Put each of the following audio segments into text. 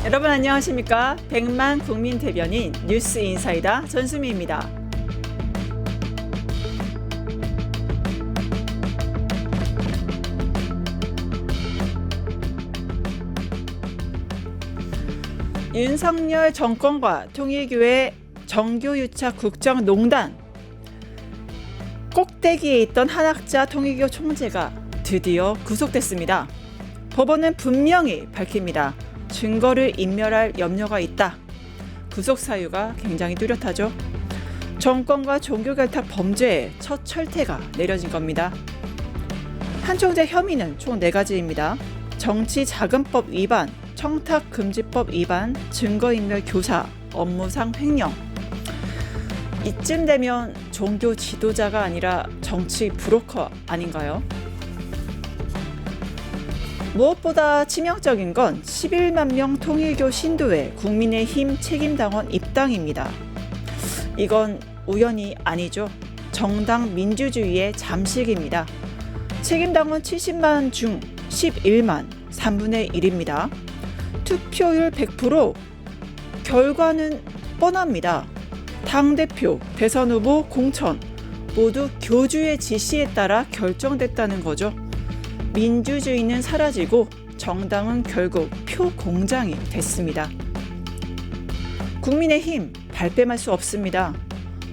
여러분 안녕하십니까? 100만 국민 대변인 뉴스 인사이다 전수미입니다. 윤석열 정권과 통일교의 정교유착 국정농단, 꼭대기에 있던 한학자 통일교 총재가 드디어 구속됐습니다. 법원은 분명히 밝힙니다. 증거를 인멸할 염려가 있다. 구속 사유가 굉장히 뚜렷하죠. 정권과 종교 결탁 범죄의 첫 철퇴가 내려진 겁니다. 한 총재 혐의는 총 4가지입니다. 정치자금법 위반, 청탁금지법 위반, 증거인멸 교사, 업무상 횡령. 이쯤 되면 종교 지도자가 아니라 정치 브로커 아닌가요? 무엇보다 치명적인 건 11만 명 통일교 신도의 국민의힘 책임당원 입당입니다. 이건 우연이 아니죠. 정당 민주주의의 잠식입니다. 책임당원 70만 중 11만, 3분의 1입니다. 투표율 100%, 결과는 뻔합니다. 당대표, 대선 후보, 공천 모두 교주의 지시에 따라 결정됐다는 거죠. 민주주의는 사라지고 정당은 결국 표 공장이 됐습니다. 국민의힘 발뺌할 수 없습니다.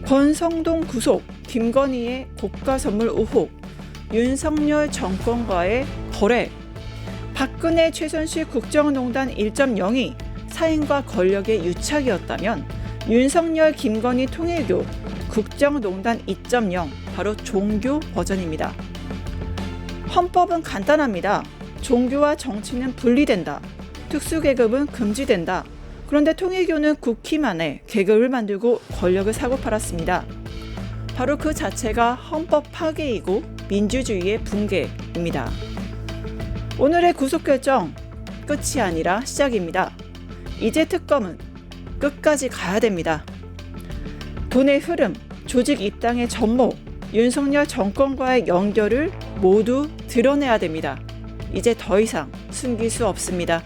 권성동 구속, 김건희의 고가 선물 의혹, 윤석열 정권과의 거래, 박근혜 최순실 국정농단 1.0이 사인과 권력의 유착이었다면 윤석열 김건희 통일교 국정농단 2.0 바로 종교 버전입니다. 헌법은 간단합니다. 종교와 정치는 분리된다. 특수계급은 금지된다. 그런데 통일교는 국힘안에 계급을 만들고 권력을 사고 팔았습니다. 바로 그 자체가 헌법 파괴이고 민주주의의 붕괴입니다. 오늘의 구속결정 끝이 아니라 시작입니다. 이제 특검은 끝까지 가야 됩니다. 돈의 흐름, 조직 입당의 전모, 윤석열 정권과의 연결을 모두 드러내야 됩니다. 이제 더 이상 숨길 수 없습니다.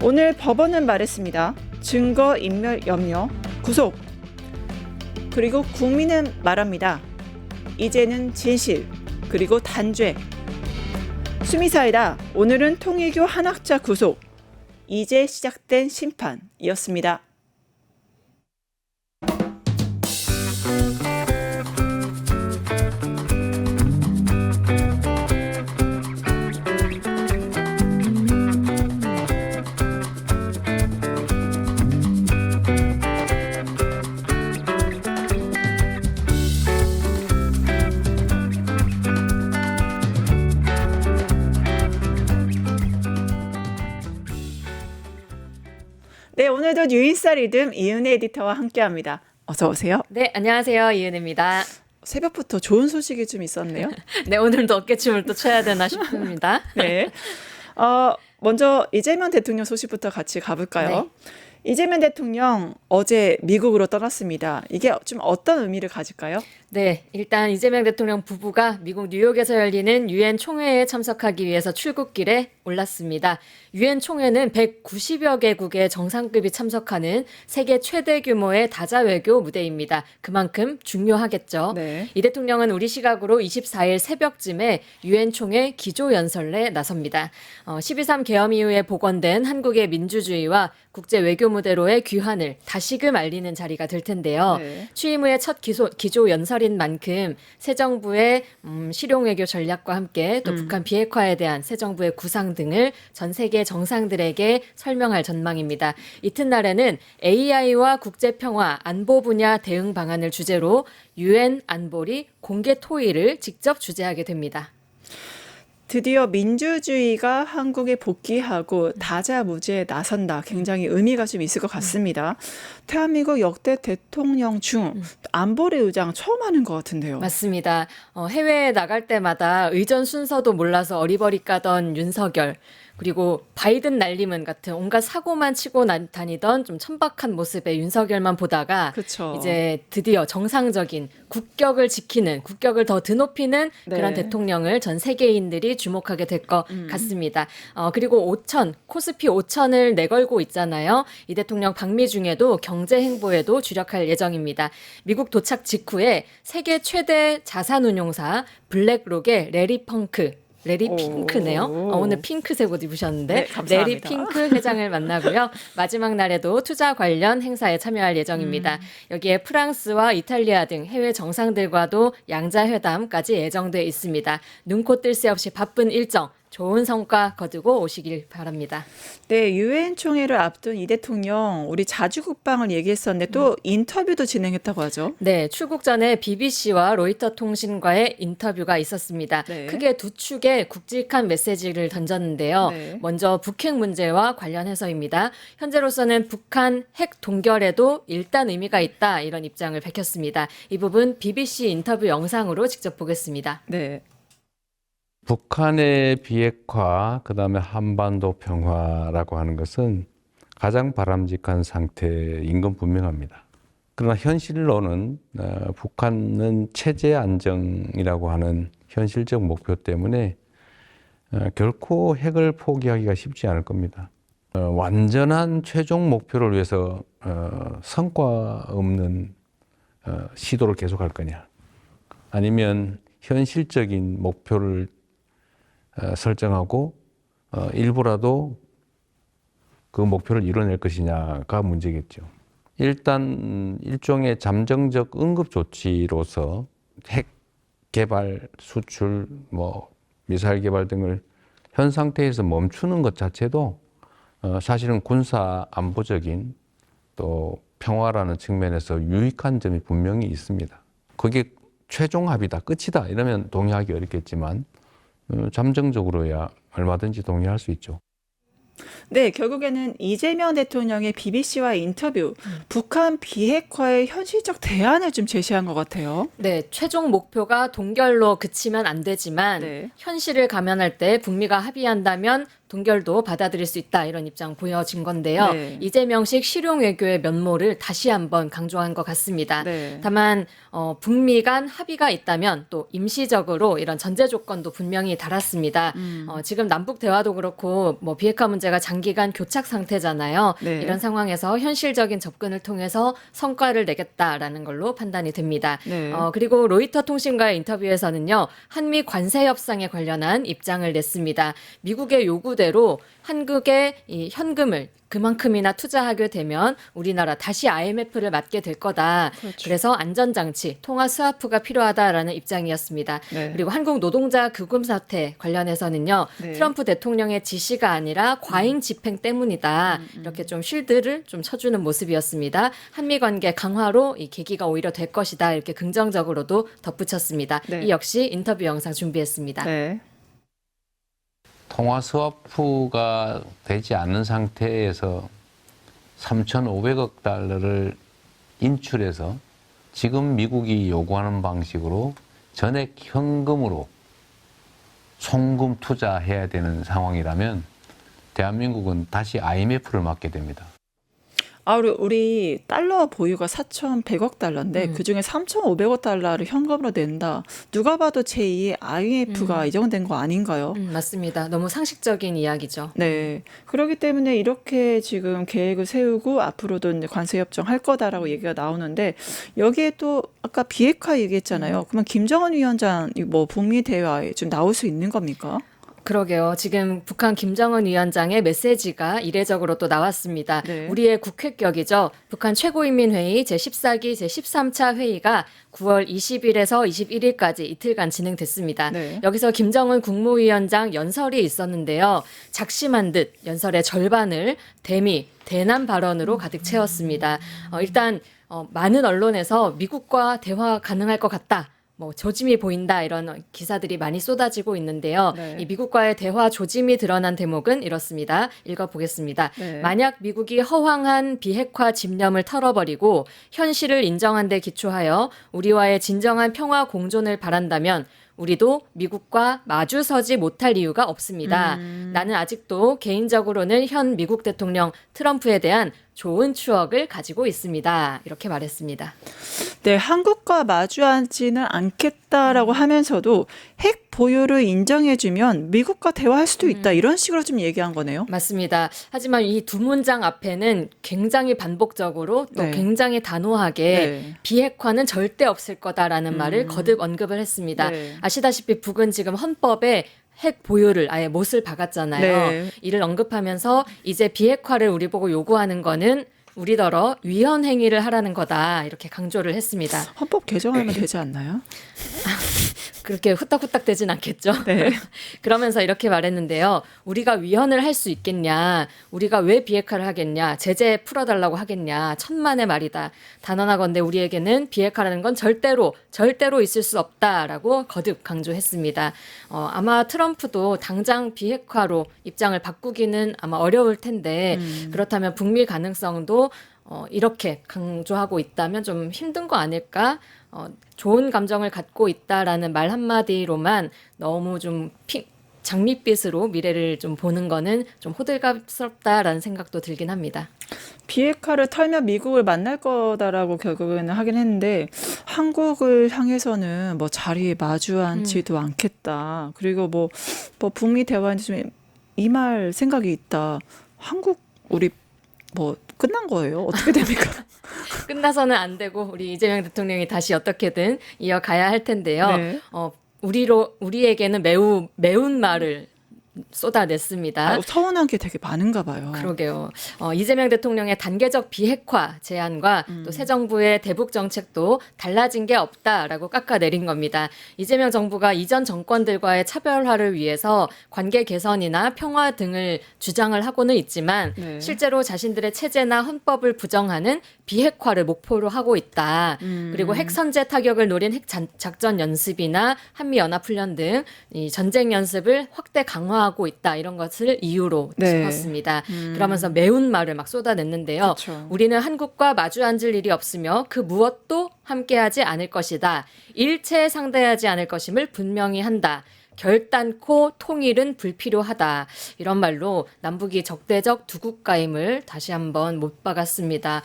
오늘 법원은 말했습니다. 증거인멸 염려, 구속. 그리고 국민은 말합니다. 이제는 진실, 그리고 단죄. 수미사이다. 오늘은 통일교 한학자 구속. 이제 시작된 심판이었습니다. 네, 오늘도 뉴인사 리듬 이은혜 에디터와 함께합니다. 어서 오세요. 네, 안녕하세요. 이은혜입니다. 새벽부터 좋은 소식이 좀 있었네요. 네, 오늘도 어깨춤을 또 춰야 되나 싶습니다. 네. 먼저 이재명 대통령 소식부터 같이 가볼까요? 네. 이재명 대통령 어제 미국으로 떠났습니다. 이게 좀 어떤 의미를 가질까요? 네, 일단 이재명 대통령 부부가 미국 뉴욕에서 열리는 유엔 총회에 참석하기 위해서 출국길에 올랐습니다. 유엔 총회는 190여 개국의 정상급이 참석하는 세계 최대 규모의 다자 외교 무대입니다. 그만큼 중요하겠죠. 네. 이 대통령은 우리 시각으로 24일 새벽쯤에 유엔 총회 기조연설에 나섭니다. 12.3 계엄 이후에 복원된 한국의 민주주의와 국제 외교 무대로의 귀환을 다시금 알리는 자리가 될 텐데요. 네. 취임 후의 첫 기조 연설인 만큼 새 정부의 실용 외교 전략과 함께 또 북한 비핵화에 대한 새 정부의 구상 등을 전 세계 정상들에게 설명할 전망입니다. 이튿날에는 AI와 국제 평화, 안보 분야 대응 방안을 주제로 유엔 안보리 공개 토의를 직접 주재하게 됩니다. 드디어 민주주의가 한국에 복귀하고 다자무제에 나선다. 굉장히 의미가 좀 있을 것 같습니다. 대한민국 역대 대통령 중 안보리 의장 처음 하는 것 같은데요. 맞습니다. 해외에 나갈 때마다 의전 순서도 몰라서 어리버리 까던 윤석열. 그리고 바이든 날리면 같은 온갖 사고만 치고 다니던 좀 천박한 모습의 윤석열만 보다가 그쵸. 이제 드디어 정상적인 국격을 지키는, 국격을 더 드높이는 네. 그런 대통령을 전 세계인들이 주목하게 될 것 같습니다. 그리고 코스피 5천을 내걸고 있잖아요. 이 대통령 방미 중에도 경제 행보에도 주력할 예정입니다. 미국 도착 직후에 세계 최대 자산운용사 블랙록의 레리 핑크네요. 오늘 핑크색 옷 입으셨는데 네, 감사합니다. 레리 핑크 회장을 만나고요. 마지막 날에도 투자 관련 행사에 참여할 예정입니다. 여기에 프랑스와 이탈리아 등 해외 정상들과도 양자회담까지 예정돼 있습니다. 눈코 뜰 새 없이 바쁜 일정, 좋은 성과 거두고 오시길 바랍니다. 네, 유엔 총회를 앞둔 이 대통령 우리 자주국방을 얘기했었는데 또 인터뷰도 진행했다고 하죠. 네, 출국 전에 BBC와 로이터 통신과의 인터뷰가 있었습니다. 네. 크게 두 축의 굵직한 메시지를 던졌는데요. 네. 먼저 북핵 문제와 관련해서입니다. 현재로서는 북한 핵 동결에도 일단 의미가 있다, 이런 입장을 밝혔습니다. 이 부분 BBC 인터뷰 영상으로 직접 보겠습니다. 네. 북한의 비핵화, 그다음에 한반도 평화라고 하는 것은 가장 바람직한 상태인 건 분명합니다. 그러나 현실로는 북한은 체제 안정이라고 하는 현실적 목표 때문에 결코 핵을 포기하기가 쉽지 않을 겁니다. 완전한 최종 목표를 위해서 성과 없는 시도를 계속할 거냐, 아니면 현실적인 목표를 설정하고 일부라도 그 목표를 이뤄낼 것이냐가 문제겠죠. 일단 일종의 잠정적 응급 조치로서 핵 개발, 수출, 미사일 개발 등을 현 상태에서 멈추는 것 자체도 사실은 군사 안보적인 또 평화라는 측면에서 유익한 점이 분명히 있습니다. 그게 최종 합의다, 끝이다 이러면 동의하기 어렵겠지만 잠정적으로야 얼마든지 동의할 수 있죠. 네, 결국에는 이재명 대통령의 BBC와 인터뷰, 북한 비핵화의 현실적 대안을 좀 제시한 것 같아요. 네, 최종 목표가 동결로 그치면 안 되지만 네. 현실을 감안할 때 북미가 합의한다면 동결도 받아들일 수 있다, 이런 입장 보여진 건데요. 네. 이재명식 실용 외교의 면모를 다시 한번 강조한 것 같습니다. 네. 다만 북미 간 합의가 있다면 또 임시적으로 이런 전제 조건도 분명히 달았습니다. 지금 남북 대화도 그렇고 비핵화 문제가 장기간 교착 상태잖아요. 네. 이런 상황에서 현실적인 접근을 통해서 성과를 내겠다라는 걸로 판단이 됩니다. 네. 그리고 로이터 통신과의 인터뷰에서는요, 한미 관세 협상에 관련한 입장을 냈습니다. 미국의 요구대로 한국의 이 현금을 그만큼이나 투자하게 되면 우리나라 다시 IMF를 맞게 될 거다. 그렇죠. 그래서 안전장치, 통화 스와프가 필요하다라는 입장이었습니다. 네. 그리고 한국 노동자 구금 사태 관련해서는요, 네. 트럼프 대통령의 지시가 아니라 과잉 집행 때문이다. 이렇게 좀 쉴드를 좀 쳐주는 모습이었습니다. 한미 관계 강화로 이 계기가 오히려 될 것이다. 이렇게 긍정적으로도 덧붙였습니다. 네. 이 역시 인터뷰 영상 준비했습니다. 네. 통화 스와프가 되지 않는 상태에서 3,500억 달러를 인출해서 지금 미국이 요구하는 방식으로 전액 현금으로 송금 투자해야 되는 상황이라면 대한민국은 다시 IMF를 맞게 됩니다. 우리 달러 보유가 4,100억 달러인데 그중에 3,500억 달러를 현금으로 낸다. 누가 봐도 제2의 IMF가 이 정도 된 거 아닌가요? 맞습니다. 너무 상식적인 이야기죠. 네. 그렇기 때문에 이렇게 지금 계획을 세우고 앞으로도 이제 관세 협정할 거다라고 얘기가 나오는데 여기에 또 아까 비핵화 얘기했잖아요. 그러면 김정은 위원장 북미 대화에 좀 나올 수 있는 겁니까? 그러게요. 지금 북한 김정은 위원장의 메시지가 이례적으로 또 나왔습니다. 네. 우리의 국회격이죠. 북한 최고인민회의 제14기 제13차 회의가 9월 20일에서 21일까지 이틀간 진행됐습니다. 네. 여기서 김정은 국무위원장 연설이 있었는데요. 작심한 듯 연설의 절반을 대남 발언으로 가득 채웠습니다. 일단 많은 언론에서 미국과 대화 가능할 것 같다, 조짐이 보인다, 이런 기사들이 많이 쏟아지고 있는데요. 네. 이 미국과의 대화 조짐이 드러난 대목은 이렇습니다. 읽어보겠습니다. 네. 만약 미국이 허황한 비핵화 집념을 털어버리고 현실을 인정한 데 기초하여 우리와의 진정한 평화 공존을 바란다면 우리도 미국과 마주서지 못할 이유가 없습니다. 나는 아직도 개인적으로는 현 미국 대통령 트럼프에 대한 좋은 추억을 가지고 있습니다. 이렇게 말했습니다. 네, 한국과 마주 앉지는 않겠다라고 하면서도 핵 보유를 인정해주면 미국과 대화할 수도 있다. 이런 식으로 좀 얘기한 거네요. 맞습니다. 하지만 이 두 문장 앞에는 굉장히 반복적으로 또 네. 굉장히 단호하게 네. 비핵화는 절대 없을 거다라는 말을 거듭 언급을 했습니다. 네. 아시다시피 북은 지금 헌법에 핵 보유를 아예 못을 박았잖아요. 네. 이를 언급하면서 이제 비핵화를 우리 보고 요구하는 거는 우리더러 위헌 행위를 하라는 거다 이렇게 강조를 했습니다. 헌법 개정하면 되지 않나요? 그렇게 후딱후딱 되진 않겠죠. 네. 그러면서 이렇게 말했는데요. 우리가 위헌을 할 수 있겠냐. 우리가 왜 비핵화를 하겠냐. 제재 풀어달라고 하겠냐. 천만의 말이다. 단언하건대 우리에게는 비핵화라는 건 절대로 있을 수 없다라고 거듭 강조했습니다. 아마 트럼프도 당장 비핵화로 입장을 바꾸기는 아마 어려울 텐데 그렇다면 북미 가능성도 이렇게 강조하고 있다면 좀 힘든 거 아닐까? 좋은 감정을 갖고 있다라는 말 한마디로만 너무 좀 장밋빛으로 미래를 좀 보는 거는 좀 호들갑스럽다라는 생각도 들긴 합니다. 비핵화를 털면 미국을 만날 거다라고 결국에는 하긴 했는데 한국을 향해서는 뭐 자리에 마주 앉지도 않겠다. 그리고 뭐 북미 대화에 좀 임할 생각이 있다. 한국 우리 뭐 끝난 거예요? 어떻게 됩니까? 끝나서는 안 되고 우리 이재명 대통령이 다시 어떻게든 이어가야 할 텐데요. 네. 우리에게는 매우 매운 말을 쏟아냈습니다. 서운한 게 되게 많은가 봐요. 그러게요. 이재명 대통령의 단계적 비핵화 제안과 또 새 정부의 대북 정책도 달라진 게 없다라고 깎아내린 겁니다. 이재명 정부가 이전 정권들과의 차별화를 위해서 관계 개선이나 평화 등을 주장을 하고는 있지만 네. 실제로 자신들의 체제나 헌법을 부정하는 비핵화를 목표로 하고 있다. 그리고 핵 선제 타격을 노린 핵 작전 연습이나 한미 연합 훈련 등 이 전쟁 연습을 확대 강화하고 있다. 이런 것을 이유로 네. 짚었습니다. 그러면서 매운 말을 막 쏟아냈는데요. 그렇죠. 우리는 한국과 마주 앉을 일이 없으며 그 무엇도 함께하지 않을 것이다. 일체에 상대하지 않을 것임을 분명히 한다. 결단코 통일은 불필요하다. 이런 말로 남북이 적대적 두 국가임을 다시 한번 못 박았습니다.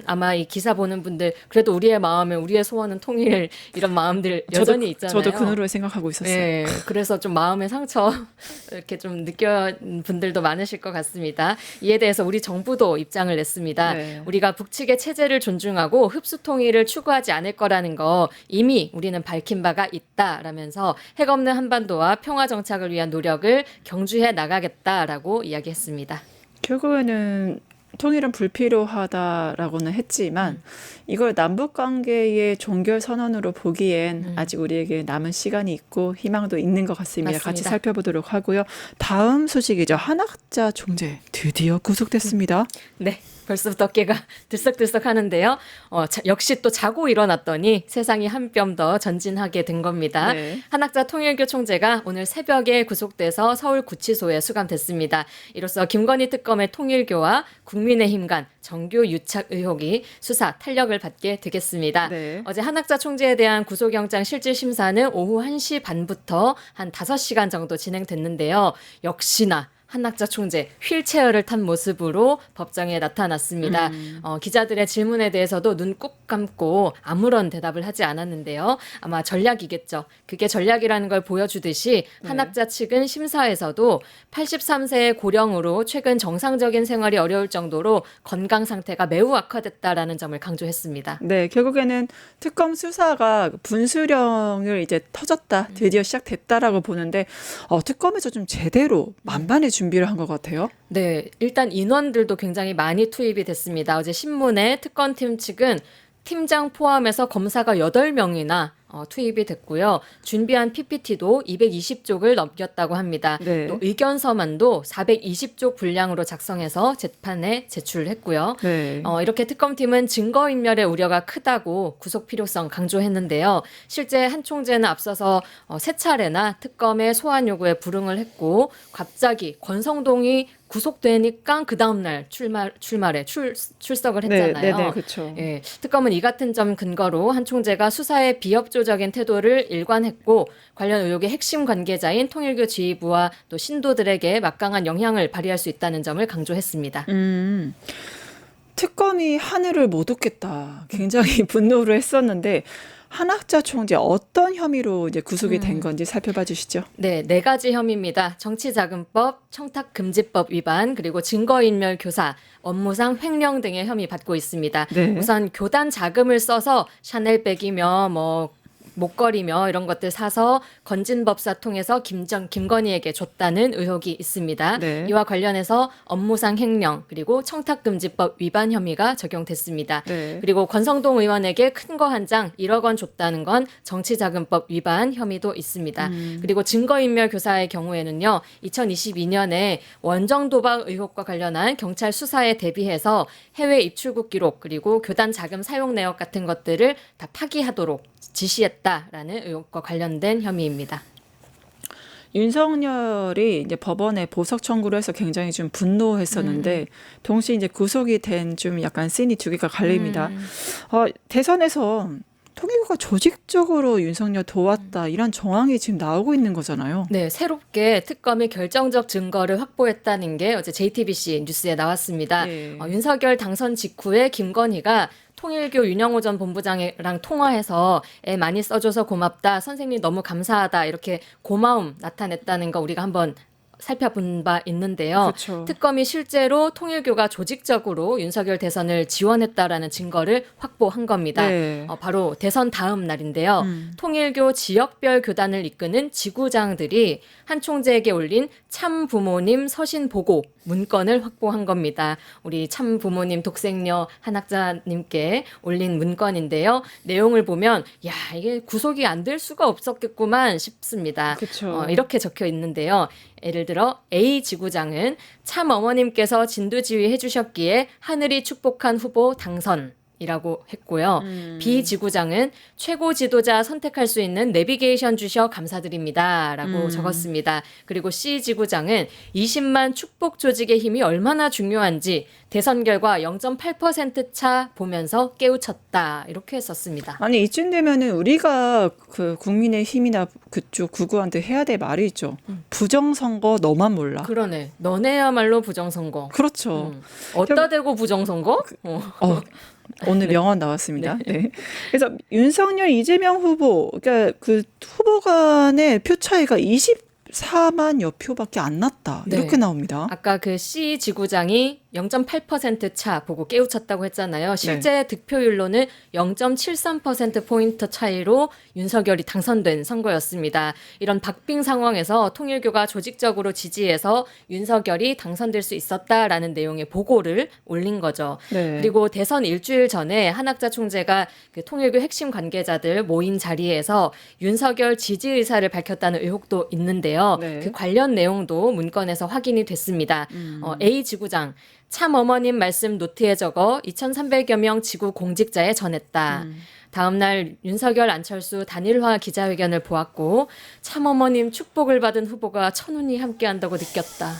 아마 이 기사 보는 분들 그래도 우리의 마음은 우리의 소원은 통일 이런 마음들 여전히 있잖아요. 저도 그 노래 생각하고 있었어요. 네, 그래서 좀 마음의 상처 이렇게 좀 느껴 분들도 많으실 것 같습니다. 이에 대해서 우리 정부도 입장을 냈습니다. 네. 우리가 북측의 체제를 존중하고 흡수 통일을 추구하지 않을 거라는 거 이미 우리는 밝힌 바가 있다라면서 핵 없는 한반도와 평화 정착을 위한 노력을 경주해 나가겠다라고 이야기했습니다. 결국에는 통일은 불필요하다라고는 했지만 이걸 남북 관계의 종결 선언으로 보기엔 아직 우리에게 남은 시간이 있고 희망도 있는 것 같습니다. 맞습니다. 같이 살펴보도록 하고요. 다음 소식이죠. 한학자 총재 드디어 구속됐습니다. 네. 벌써부터 어깨가 들썩들썩 하는데요. 역시 또 자고 일어났더니 세상이 한 뼘 더 전진하게 된 겁니다. 네. 한학자 통일교 총재가 오늘 새벽에 구속돼서 서울구치소에 수감됐습니다. 이로써 김건희 특검의 통일교와 국민의힘 간 정교 유착 의혹이 수사 탄력을 받게 되겠습니다. 네. 어제 한학자 총재에 대한 구속영장 실질심사는 오후 1시 반부터 한 5시간 정도 진행됐는데요. 역시나 한학자 총재 휠체어를 탄 모습으로 법정에 나타났습니다. 기자들의 질문에 대해서도 눈 꾹 감고 아무런 대답을 하지 않았는데요. 아마 전략이겠죠. 그게 전략이라는 걸 보여주듯이 한학자 측은 심사에서도 83세의 고령으로 최근 정상적인 생활이 어려울 정도로 건강 상태가 매우 악화됐다라는 점을 강조했습니다. 네, 결국에는 특검 수사가 분수령을 이제 터졌다, 드디어 시작됐다라고 보는데 특검에서 좀 제대로 만반의 준비를 한 것 같아요. 네, 일단 인원들도 굉장히 많이 투입이 됐습니다. 어제 신문에 특검팀 측은 팀장 포함해서 검사가 8명이나 투입이 됐고요. 준비한 PPT도 220쪽을 넘겼다고 합니다. 네. 또 의견서만도 420쪽 분량으로 작성해서 재판에 제출했고요. 네. 이렇게 특검팀은 증거인멸의 우려가 크다고 구속 필요성 강조했는데요. 실제 한 총재는 앞서서 3차례나 특검의 소환 요구에 불응을 했고 갑자기 권성동이 구속되니까 그 다음 날 출석을 했잖아요. 네, 그렇죠. 예, 특검은 이 같은 점 근거로 한 총재가 수사에 비협조적인 태도를 일관했고 관련 의혹의 핵심 관계자인 통일교 지휘부와 또 신도들에게 막강한 영향을 발휘할 수 있다는 점을 강조했습니다. 특검이 하늘을 못 웃겠다. 굉장히 분노를 했었는데 한학자 총재 어떤 혐의로 이제 구속이 된 건지 살펴봐 주시죠. 네, 4가지 혐의입니다. 정치자금법, 청탁금지법 위반, 그리고 증거인멸 교사, 업무상 횡령 등의 혐의 받고 있습니다. 네. 우선 교단 자금을 써서 샤넬백이며 목걸이며 이런 것들 사서 건진법사 통해서 김건희에게 줬다는 의혹이 있습니다. 네. 이와 관련해서 업무상 횡령 그리고 청탁금지법 위반 혐의가 적용됐습니다. 네. 그리고 권성동 의원에게 큰 거 한 장 1억 원 줬다는 건 정치자금법 위반 혐의도 있습니다. 그리고 증거인멸 교사의 경우에는요. 2022년에 원정 도박 의혹과 관련한 경찰 수사에 대비해서 해외 입출국 기록 그리고 교단 자금 사용 내역 같은 것들을 다 파기하도록 지시했다라는 의혹과 관련된 혐의입니다. 윤석열이 이제 법원에 보석 청구를 해서 굉장히 좀 분노했었는데 동시에 이제 구속이 된 좀 약간 씬이 두 개가 갈립니다. 대선에서 통일교가 조직적으로 윤석열 도왔다 이런 정황이 지금 나오고 있는 거잖아요. 네, 새롭게 특검이 결정적 증거를 확보했다는 게 어제 JTBC 뉴스에 나왔습니다. 예. 윤석열 당선 직후에 김건희가 통일교 윤영호 전 본부장이랑 통화해서 애 많이 써줘서 고맙다. 선생님 너무 감사하다. 이렇게 고마움 나타냈다는 거 우리가 한번 살펴본 바 있는데요. 그렇죠. 특검이 실제로 통일교가 조직적으로 윤석열 대선을 지원했다라는 증거를 확보한 겁니다. 네. 바로 대선 다음 날인데요. 통일교 지역별 교단을 이끄는 지구장들이 한 총재에게 올린 참 부모님 서신 보고 문건을 확보한 겁니다. 우리 참 부모님 독생녀 한학자님께 올린 문건인데요. 내용을 보면 야 이게 구속이 안 될 수가 없었겠구만 싶습니다. 그렇죠. 이렇게 적혀 있는데요. 예를 들어 A 지구장은 참 어머님께서 진두지휘해 주셨기에 하늘이 축복한 후보 당선. 이라고 했고요. B 지구장은 최고 지도자 선택할 수 있는 내비게이션 주셔 감사드립니다. 라고 적었습니다. 그리고 C 지구장은 20만 축복 조직의 힘이 얼마나 중요한지 대선 결과 0.8% 차 보면서 깨우쳤다. 이렇게 썼습니다. 아니 이쯤 되면은 우리가 그 국민의힘이나 그쪽 구구한테 해야 될 말이 있죠. 부정선거 너만 몰라. 그러네. 너네야말로 부정선거. 그렇죠. 어디다 대고 부정선거? 오늘 명언 나왔습니다. 네. 그래서 윤석열, 이재명 후보, 그러니까 그 후보 간의 표 차이가 24만여 표밖에 안 났다. 네. 이렇게 나옵니다. 아까 그 C 지구장이 0.8%차 보고 깨우쳤다고 했잖아요. 실제 득표율로는 0.73%포인트 차이로 윤석열이 당선된 선거였습니다. 이런 박빙 상황에서 통일교가 조직적으로 지지해서 윤석열이 당선될 수 있었다라는 내용의 보고를 올린 거죠. 네. 그리고 대선 일주일 전에 한학자 총재가 그 통일교 핵심 관계자들 모인 자리에서 윤석열 지지 의사를 밝혔다는 의혹도 있는데요. 네. 그 관련 내용도 문건에서 확인이 됐습니다. A 지구장 참 어머님 말씀 노트에 적어 2,300여 명 지구 공직자에 전했다. 다음 날 윤석열 안철수 단일화 기자회견을 보았고 참 어머님 축복을 받은 후보가 천운히 함께한다고 느꼈다.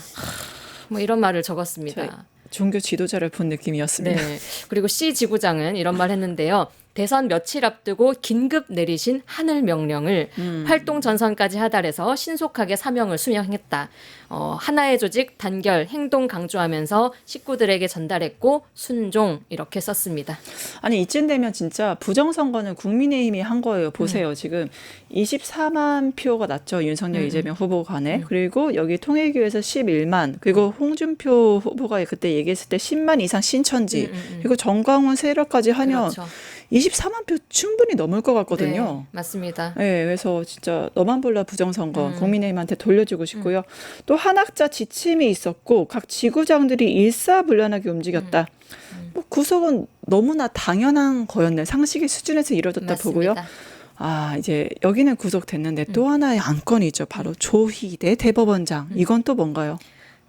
뭐 이런 말을 적었습니다. 종교 지도자를 본 느낌이었습니다. 네. 그리고 C 지구장은 이런 말 했는데요. 대선 며칠 앞두고 긴급 내리신 하늘 명령을 활동 전선까지 하달해서 신속하게 사명을 수행했다. 하나의 조직 단결 행동 강조하면서 식구들에게 전달했고 순종 이렇게 썼습니다. 아니 이쯤 되면 진짜 부정선거는 국민의힘이 한 거예요. 보세요. 지금 24만 표가 났죠. 윤석열, 이재명 후보 간에. 그리고 여기 통일교에서 11만. 그리고 홍준표 후보가 그때 얘기했을 때 10만 이상 신천지. 그리고 정광훈 세력까지 하면 그렇죠. 24만 표 충분히 넘을 것 같거든요. 네, 맞습니다. 네, 그래서 진짜 너만 몰라 부정선거 국민의힘한테 돌려주고 싶고요. 또 한학자 지침이 있었고 각 지구장들이 일사불란하게 움직였다. 뭐 구속은 너무나 당연한 거였네. 상식의 수준에서 이루어졌다 맞습니다. 보고요. 이제 여기는 구속됐는데 또 하나의 안건이 있죠. 바로 조희대 대법원장. 이건 또 뭔가요?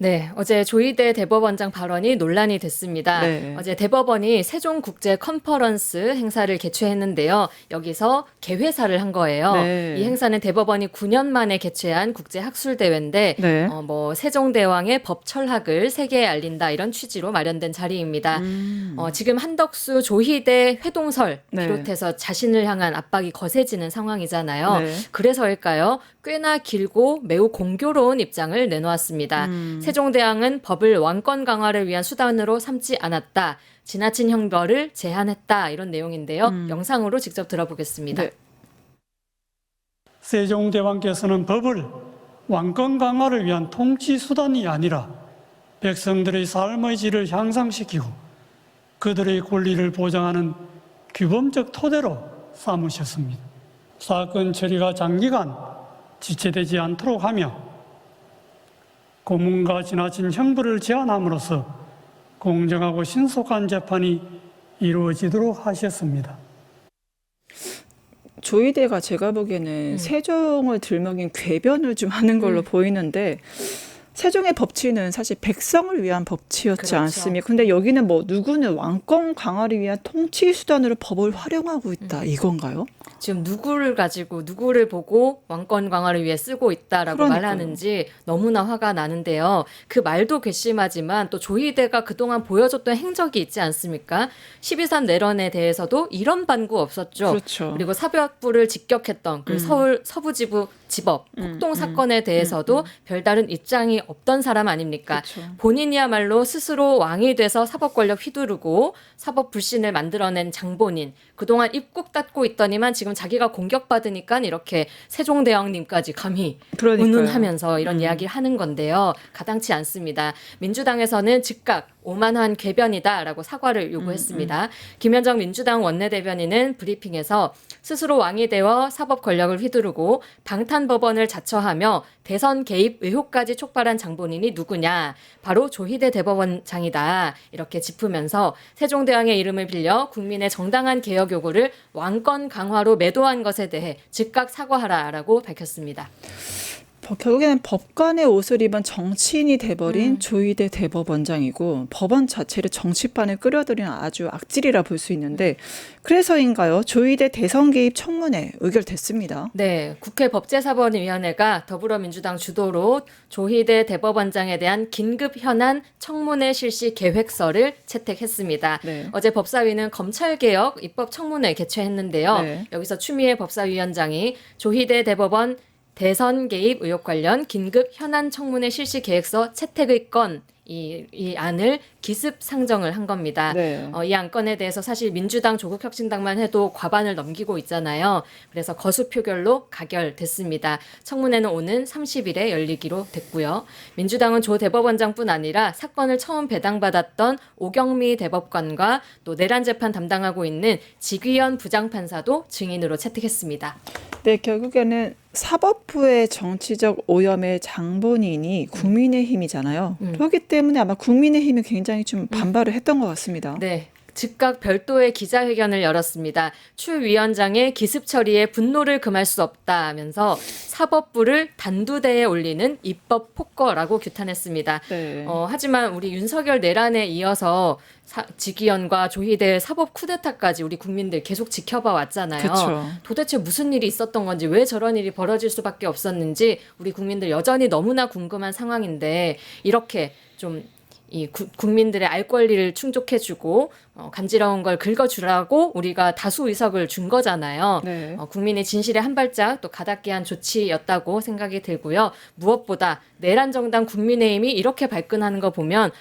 네, 어제 조희대 대법원장 발언이 논란이 됐습니다. 네. 어제 대법원이 세종국제 컨퍼런스 행사를 개최했는데요. 여기서 개회사를 한 거예요. 네. 이 행사는 대법원이 9년 만에 개최한 국제 학술 대회인데 네. 세종대왕의 법 철학을 세계에 알린다 이런 취지로 마련된 자리입니다. 지금 한덕수 조희대 회동설 네. 비롯해서 자신을 향한 압박이 거세지는 상황이잖아요. 네. 그래서일까요? 꽤나 길고 매우 공교로운 입장을 내놓았습니다. 세종대왕은 법을 왕권 강화를 위한 수단으로 삼지 않았다. 지나친 형벌을 제한했다. 이런 내용인데요. 영상으로 직접 들어보겠습니다. 네. 세종대왕께서는 법을 왕권 강화를 위한 통치 수단이 아니라 백성들의 삶의 질을 향상시키고 그들의 권리를 보장하는 규범적 토대로 삼으셨습니다. 사건 처리가 장기간 지체되지 않도록 하며 고문과 지나친 형벌을 제한함으로써 공정하고 신속한 재판이 이루어지도록 하셨습니다. 조희대가 제가 보기에는 세종을 들먹인 궤변을 좀 하는 걸로 보이는데 세종의 법치는 사실 백성을 위한 법치였지 그렇죠. 않습니까? 근데 여기는 뭐 누구는 왕권 강화를 위한 통치 수단으로 법을 활용하고 있다 이건가요? 지금 누구를 가지고 누구를 보고 왕권 강화를 위해 쓰고 있다라고 그러니까요. 말하는지 너무나 화가 나는데요. 그 말도 괘씸하지만 또 조희대가 그동안 보여줬던 행적이 있지 않습니까? 12.3 내란에 대해서도 이런 반구 없었죠. 그렇죠. 그리고 사법부를 직격했던 그 서울 서부지부 지법 폭동 사건에 대해서도 별다른 입장이 없던 사람 아닙니까? 그렇죠. 본인이야말로 스스로 왕이 돼서 사법 권력 휘두르고 사법 불신을 만들어낸 장본인. 그동안 입 꾹 닫고 있더니만 지금 자기가 공격받으니까 이렇게 세종대왕님까지 감히 그러니까요. 운운하면서 이런 이야기를 하는 건데요. 가당치 않습니다. 민주당에서는 즉각 오만한 궤변이다라고 사과를 요구했습니다. 김현정 민주당 원내대변인은 브리핑에서 스스로 왕이 되어 사법 권력을 휘두르고 방탄법원을 자처하며 대선 개입 의혹까지 촉발한 장본인이 누구냐? 바로 조희대 대법원장이다. 이렇게 짚으면서 세종대왕의 이름을 빌려 국민의 정당한 개혁 요구를 왕권 강화로 매도한 것에 대해 즉각 사과하라라고 밝혔습니다. 결국에는 법관의 옷을 입은 정치인이 돼버린 조희대 대법원장이고 법원 자체를 정치판에 끌어들이는 아주 악질이라 볼 수 있는데 그래서인가요? 조희대 대선 개입 청문회 의결됐습니다. 네, 국회 법제사법위원회가 더불어민주당 주도로 조희대 대법원장에 대한 긴급 현안 청문회 실시 계획서를 채택했습니다. 네. 어제 법사위는 검찰개혁 입법 청문회 개최했는데요. 네. 여기서 추미애 법사위원장이 조희대 대법원 대선 개입 의혹 관련 긴급 현안 청문회 실시 계획서 채택의 건 이 안을 기습 상정을 한 겁니다. 네. 이 안건에 대해서 사실 민주당 조국혁신당만 해도 과반을 넘기고 있잖아요. 그래서 거수 표결로 가결됐습니다. 청문회는 오는 30일에 열리기로 됐고요. 민주당은 조 대법원장뿐 아니라 사건을 처음 배당받았던 오경미 대법관과 또 내란 재판 담당하고 있는 지귀현 부장판사도 증인으로 채택했습니다. 네, 결국에는 사법부의 정치적 오염의 장본인이 국민의힘이잖아요. 그렇기 때문에 아마 국민의힘이 굉장히 좀 반발을 했던 것 같습니다. 네. 즉각 별도의 기자회견을 열었습니다. 추 위원장의 기습 처리에 분노를 금할 수 없다면서 사법부를 단두대에 올리는 입법 폭거라고 규탄했습니다. 네. 하지만 우리 윤석열 내란에 이어서 지기현과 조희대의 사법 쿠데타까지 우리 국민들 계속 지켜봐 왔잖아요. 그쵸. 도대체 무슨 일이 있었던 건지 왜 저런 일이 벌어질 수밖에 없었는지 우리 국민들 여전히 너무나 궁금한 상황인데 이렇게 좀 이 국민들의 알 권리를 충족해주고 간지러운 걸 긁어주라고 우리가 다수 의석을 준 거잖아요. 네. 국민의 진실에 한 발짝 또 가닿게 한 조치였다고 생각이 들고요. 무엇보다 내란 정당 국민의힘이 이렇게 발끈하는 거 보면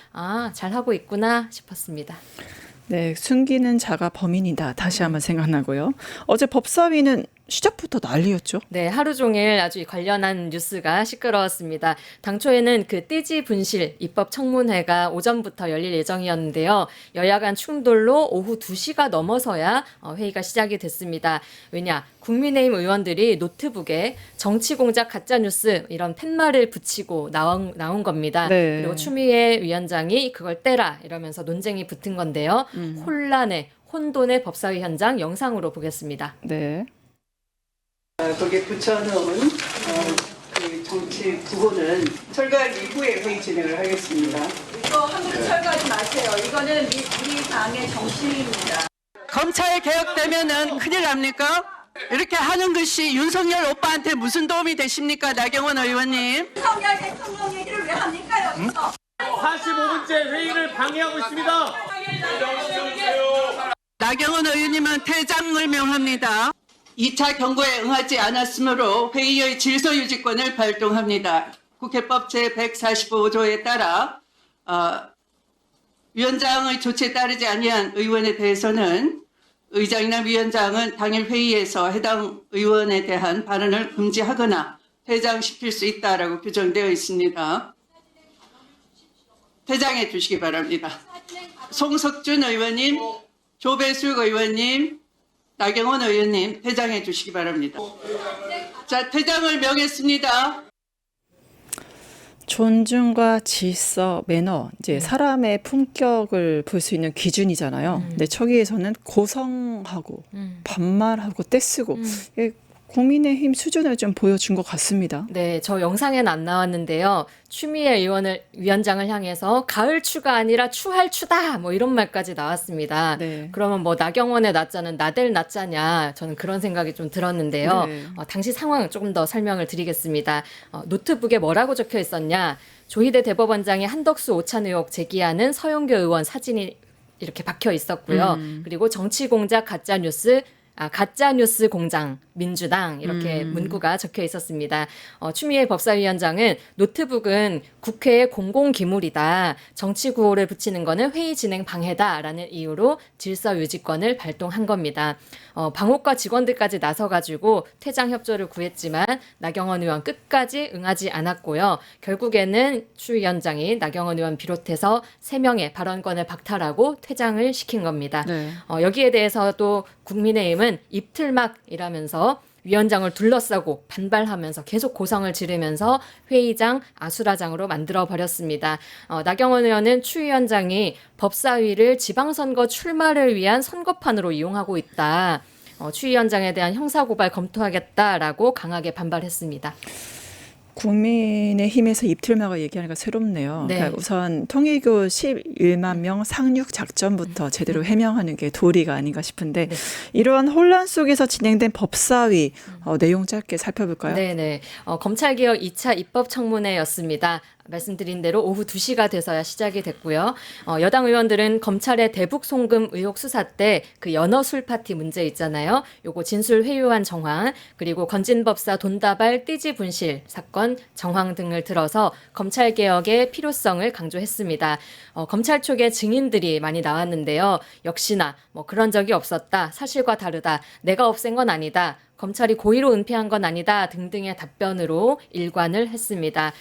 잘하고 있구나 싶었습니다. 네, 숨기는 자가 범인이다. 다시 한번 생각나고요. 어제 법사위는 시작부터 난리였죠. 네, 하루 종일 아주 관련한 뉴스가 시끄러웠습니다. 당초에는 그 띠지 분실 입법 청문회가 오전부터 열릴 예정이었는데요. 여야 간 충돌로 오후 2시가 넘어서야 회의가 시작이 됐습니다. 왜냐? 국민의힘 의원들이 노트북에 정치 공작 가짜 뉴스 이런 팻말을 붙이고 나온 겁니다. 네. 그리고 추미애 위원장이 그걸 떼라 이러면서 논쟁이 붙은 건데요. 혼돈의 법사위 현장 영상으로 보겠습니다. 네. 거기에 붙여놓은 그 그 정치 부분은 철거한 이후에 회의 진행을 하겠습니다. 이거 함부로 철거하지 마세요. 이거는 우리 당의 정신입니다. 검찰 개혁되면은 큰일 납니까? 이렇게 하는 것이 윤석열 오빠한테 무슨 도움이 되십니까, 나경원 의원님? 윤석열 대통령 얘기를 왜 합니까 여기서? 45분째 회의를 방해하고 있습니다. 나경원 의원님은 퇴장을 명합니다. 2차 경고에 응하지 않았으므로 회의의 질서유지권을 발동합니다. 국회법 제145조에 따라 위원장의 조치에 따르지 아니한 의원에 대해서는 의장이나 위원장은 당일 회의에서 해당 의원에 대한 발언을 금지하거나 퇴장시킬 수 있다라고 규정되어 있습니다. 퇴장해 주시기 바랍니다. 송석준 의원님, 조배숙 의원님, 나경원 의원님 퇴장해 주시기 바랍니다. 자, 퇴장을 명했습니다. 존중과 질서, 매너, 이제 사람의 품격을 볼 수 있는 기준이잖아요. 근데 저기에서는 고성하고 반말하고 떼쓰고 이게 국민의힘 수준을 좀 보여준 것 같습니다. 네, 저 영상엔 안 나왔는데요. 추미애 위원장을 향해서 가을 추가 아니라 추할 추다 뭐 이런 말까지 나왔습니다. 네. 그러면 뭐 나경원의 나자는 나댈 나자냐 저는 그런 생각이 좀 들었는데요. 네. 당시 상황 조금 더 설명을 드리겠습니다. 노트북에 뭐라고 적혀 있었냐. 조희대 대법원장이 한덕수 오찬 의혹 제기하는 서영교 의원 사진이 이렇게 박혀 있었고요. 그리고 정치공작 가짜뉴스 공장 민주당 이렇게 문구가 적혀 있었습니다. 추미애 법사위원장은 노트북은 국회의 공공기물이다. 정치 구호를 붙이는 거는 회의 진행 방해다라는 이유로 질서유지권을 발동한 겁니다. 방호과 직원들까지 나서가지고 퇴장 협조를 구했지만 나경원 의원 끝까지 응하지 않았고요. 결국에는 추 위원장이 나경원 의원 비롯해서 3명의 발언권을 박탈하고 퇴장을 시킨 겁니다. 네. 여기에 대해서도 국민의힘은 입틀막이라면서 위원장을 둘러싸고 반발하면서 계속 고성을 지르면서 회의장 아수라장으로 만들어버렸습니다. 나경원 의원은 추 위원장이 법사위를 지방선거 출마를 위한 선거판으로 이용하고 있다. 추 위원장에 대한 형사고발 검토하겠다라고 강하게 반발했습니다. 국민의힘에서 입틀막을 얘기하니까 새롭네요. 네. 그러니까 우선 통일교 11만 명 상륙 작전부터 제대로 해명하는 게 도리가 아닌가 싶은데 이러한 혼란 속에서 진행된 법사위 내용 짧게 살펴볼까요? 네네. 검찰개혁 2차 입법청문회였습니다. 말씀드린 대로 오후 2시가 돼서야 시작이 됐고요. 여당 의원들은 검찰의 대북 송금 의혹 수사 때 그 연어 술 파티 문제 있잖아요. 요거 진술 회유한 정황, 그리고 건진법사 돈다발 띠지 분실 사건 정황 등을 들어서 검찰 개혁의 필요성을 강조했습니다. 검찰 쪽의 증인들이 많이 나왔는데요. 역시나 뭐 그런 적이 없었다. 사실과 다르다. 내가 없앤 건 아니다. 검찰이 고의로 은폐한 건 아니다 등등의 답변으로 일관을 했습니다.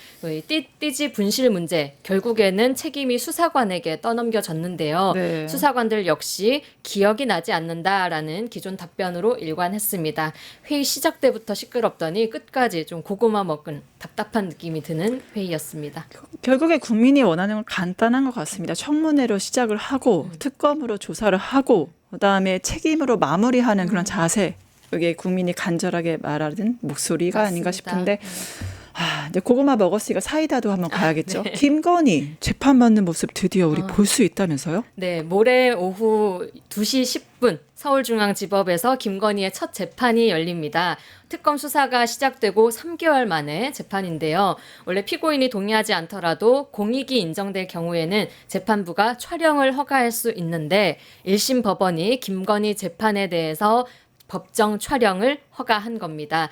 띠지 분실 문제 결국에는 책임이 수사관에게 떠넘겨졌는데요. 네. 수사관들 역시 기억이 나지 않는다라는 기존 답변으로 일관했습니다. 회의 시작 때부터 시끄럽더니 끝까지 좀 고구마 먹은 답답한 느낌이 드는 회의였습니다. 결국에 국민이 원하는 건 간단한 것 같습니다. 청문회로 시작을 하고 특검으로 조사를 하고 그다음에 책임으로 마무리하는 그런 자세. 이게 국민이 간절하게 말하는 목소리가 아닌가 맞습니다. 싶은데 이제 고구마 먹었으니까 사이다도 한번 가야겠죠. 김건희 재판받는 모습 드디어 우리 볼 수 있다면서요? 네, 모레 오후 2시 10분 서울중앙지법에서 김건희의 첫 재판이 열립니다. 특검 수사가 시작되고 3개월 만에 재판인데요. 원래 피고인이 동의하지 않더라도 공익이 인정될 경우에는 재판부가 촬영을 허가할 수 있는데 1심 법원이 김건희 재판에 대해서 법정 촬영을 허가한 겁니다.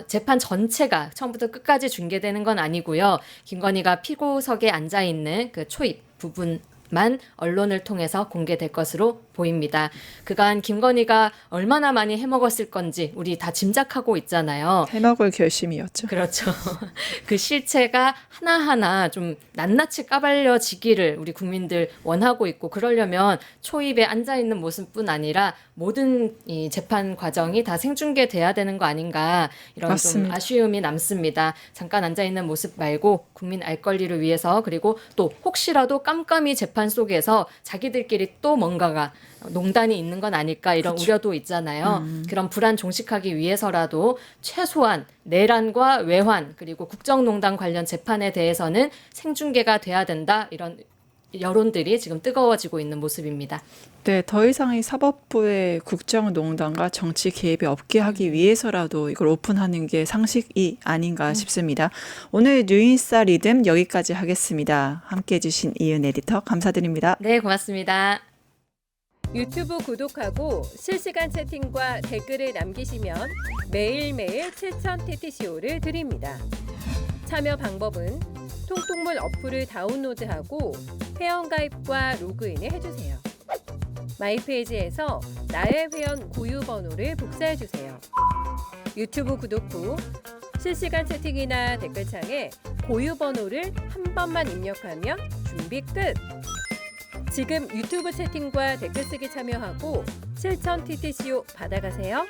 재판 전체가 처음부터 끝까지 중계되는 건 아니고요. 김건희가 피고석에 앉아 있는 그 초입 부분만 언론을 통해서 공개될 것으로 보입니다. 그간 김건희가 얼마나 많이 해먹었을 건지 우리 다 짐작하고 있잖아요. 해먹을 결심이었죠. 그렇죠. 그 실체가 하나하나 좀 낱낱이 까발려지기를 우리 국민들 원하고 있고 그러려면 초입에 앉아있는 모습뿐 아니라 모든 이 재판 과정이 다 생중계돼야 되는 거 아닌가 이런 맞습니다. 좀 아쉬움이 남습니다. 잠깐 앉아있는 모습 말고 국민 알 권리를 위해서 그리고 또 혹시라도 깜깜이 재판 속에서 자기들끼리 또 뭔가가 농단이 있는 건 아닐까 이런 우려도 있잖아요. 그런 불안 종식하기 위해서라도 최소한 내란과 외환 그리고 국정농단 관련 재판에 대해서는 생중계가 돼야 된다 이런 여론들이 지금 뜨거워지고 있는 모습입니다. 네, 더 이상 이 사법부의 국정농단과 정치 개입이 없게 하기 위해서라도 이걸 오픈하는 게 상식이 아닌가 싶습니다. 오늘 뉴인사 리듬 여기까지 하겠습니다. 함께해 주신 이은 에디터 감사드립니다. 네, 고맙습니다. 유튜브 구독하고 실시간 채팅과 댓글을 남기시면 매일매일 7천 TTCO를 드립니다. 참여 방법은 통통물 어플을 다운로드하고 회원가입과 로그인을 해주세요. 마이페이지에서 나의 회원 고유 번호를 복사해주세요. 유튜브 구독 후 실시간 채팅이나 댓글창에 고유 번호를 한 번만 입력하면 준비 끝! 지금 유튜브 채팅과 댓글 쓰기 참여하고 실천 TTCO 받아가세요.